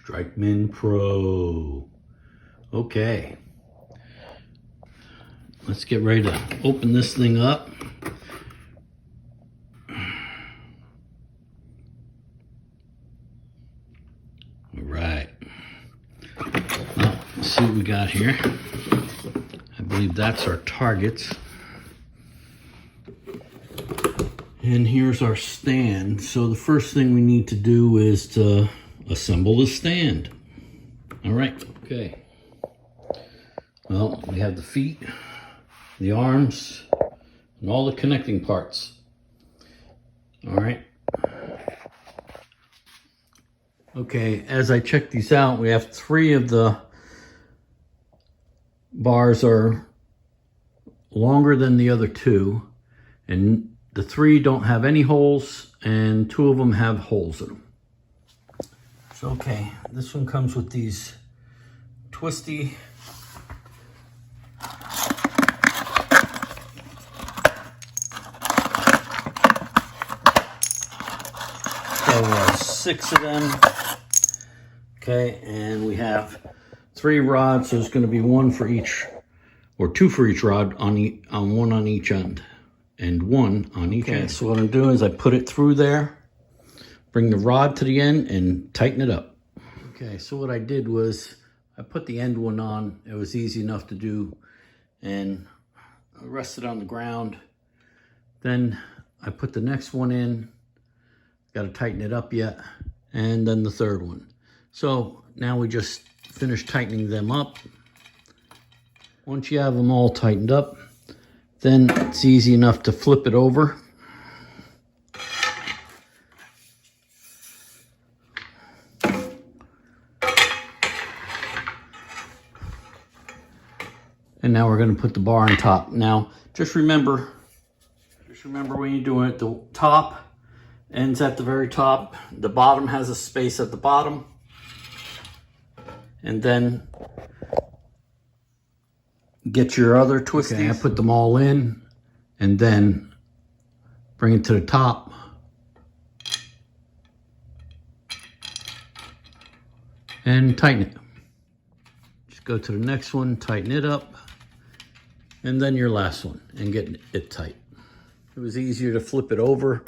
STRIKEMAN Pro. Okay, let's get ready to open this thing up. All right, well, let's see what we got here. I believe that's our targets. And here's our stand. So the first thing we need to do is to assemble the stand. All right, okay. Well, we have the feet, the arms, and all the connecting parts. All right. Okay, as I check these out, we have 3 of the bars are longer than the other 2, and the 3 don't have any holes, and 2 of them have holes in them. So, okay, this one comes with these twisty so 6 of them. Okay, and we have 3 rods, so there's going to be 1 for each, or 2 for each rod on one on each end, and 1 on each end. So what I'm doing is I put it through there, bring the rod to the end, and tighten it up. Okay, so what I did was I put the end one on. It was easy enough to do, and I rested on the ground. Then I put the next one in. Got to tighten it up yet, and then the third one. So now we just finished tightening them up. Once you have them all tightened up, then it's easy enough to flip it over. And now we're going to put the bar on top. Now, just remember when you're doing it, the top ends at the very top. The bottom has a space at the bottom. And then get your other twisties. Okay, I put them all in and then bring it to the top. And tighten it. Just go to the next one, tighten it up. And then your last one and get it tight. It was easier to flip it over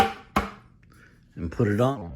and put it on.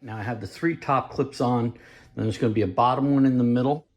Now I have the 3 top clips on, then there's going to be a bottom one in the middle.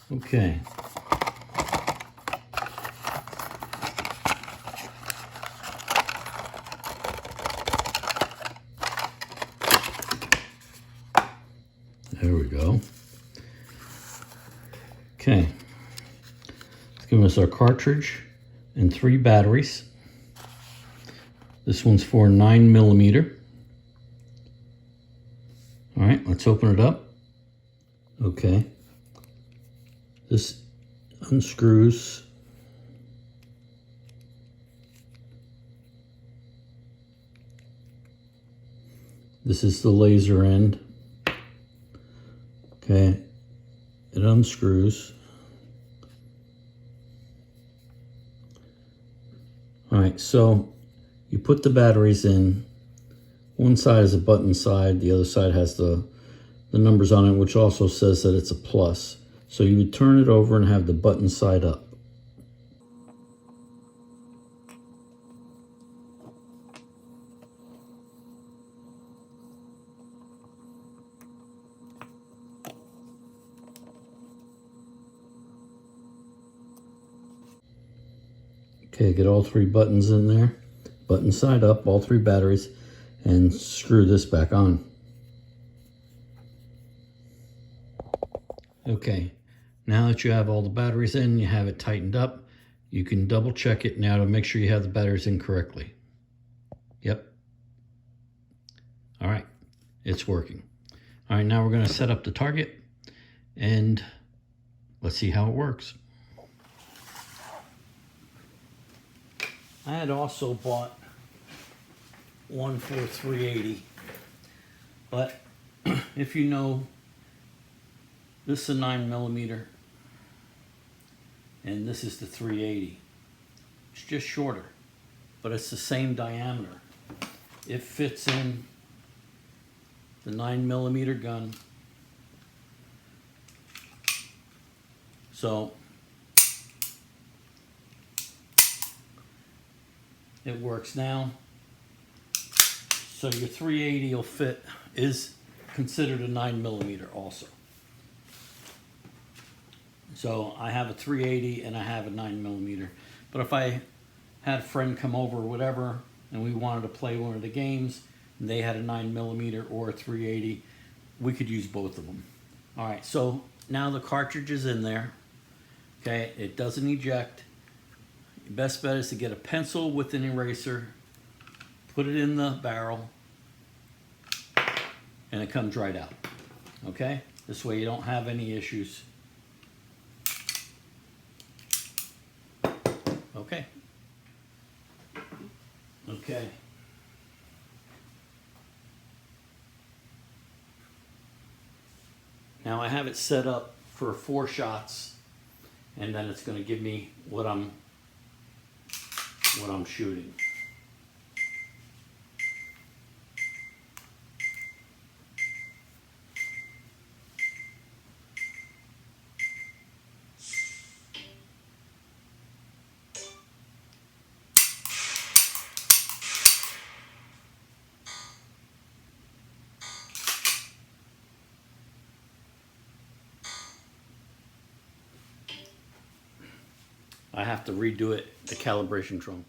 Okay. There we go. Okay. It's giving us our cartridge and 3 batteries. This one's for 9mm. All right, let's open it up. Okay. This unscrews. This is the laser end. Okay, it unscrews. All right, so you put the batteries in. One side is a button side, the other side has the numbers on it, which also says that it's a plus. So you would turn it over and have the button side up. Okay, get all 3 buttons in there. Button side up, all 3 batteries, and screw this back on. Okay, now that you have all the batteries in, you have it tightened up, you can double check it now to make sure you have the batteries in correctly. Yep. All right, it's working. All right, now we're going to set up the target and let's see how it works. I had also bought one for 380. But if you know, this is a 9mm and this is the 380. It's just shorter, but it's the same diameter. It fits in the 9mm gun. So it works now. So your 380 will fit, is considered a 9mm also. So I have a 380 and I have a 9mm. But if I had a friend come over or whatever and we wanted to play one of the games and they had a 9mm or a 380, we could use both of them. All right, so now the cartridge is in there. Okay, it doesn't eject. Your best bet is to get a pencil with an eraser, put it in the barrel, and it comes right out. Okay, this way you don't have any issues. Okay. Okay. Now I have it set up for 4 shots, and then it's going to give me what I'm shooting. I have to redo it, the calibration drum.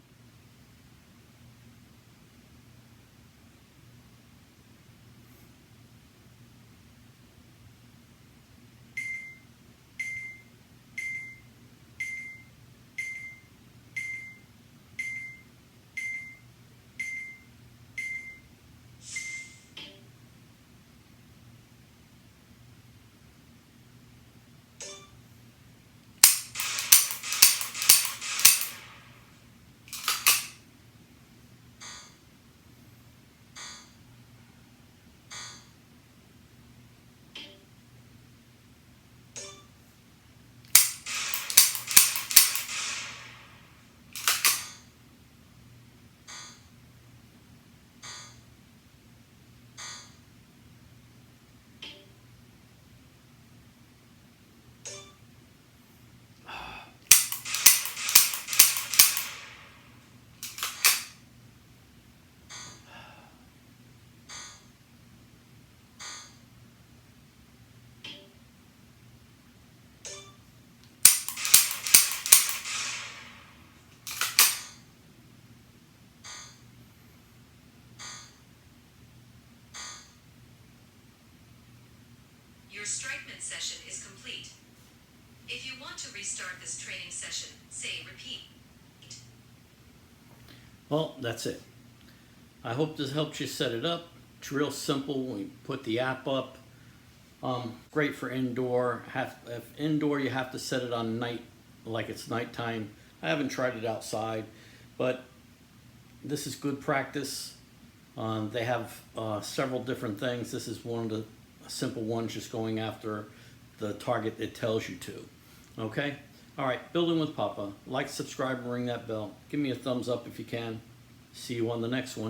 Your STRIKEMAN session is complete. If you want to restart this training session, say repeat. Well, that's it. I hope this helps you set it up. It's real simple. We put the app up. Great for indoor. If indoor, you have to set it on night, like it's nighttime. I haven't tried it outside, but this is good practice. They have several different things. This is one of the simple ones, just going after the target it tells you to. Okay? All right, Building with Papa. Like, subscribe, and ring that bell. Give me a thumbs up if you can. See you on the next one.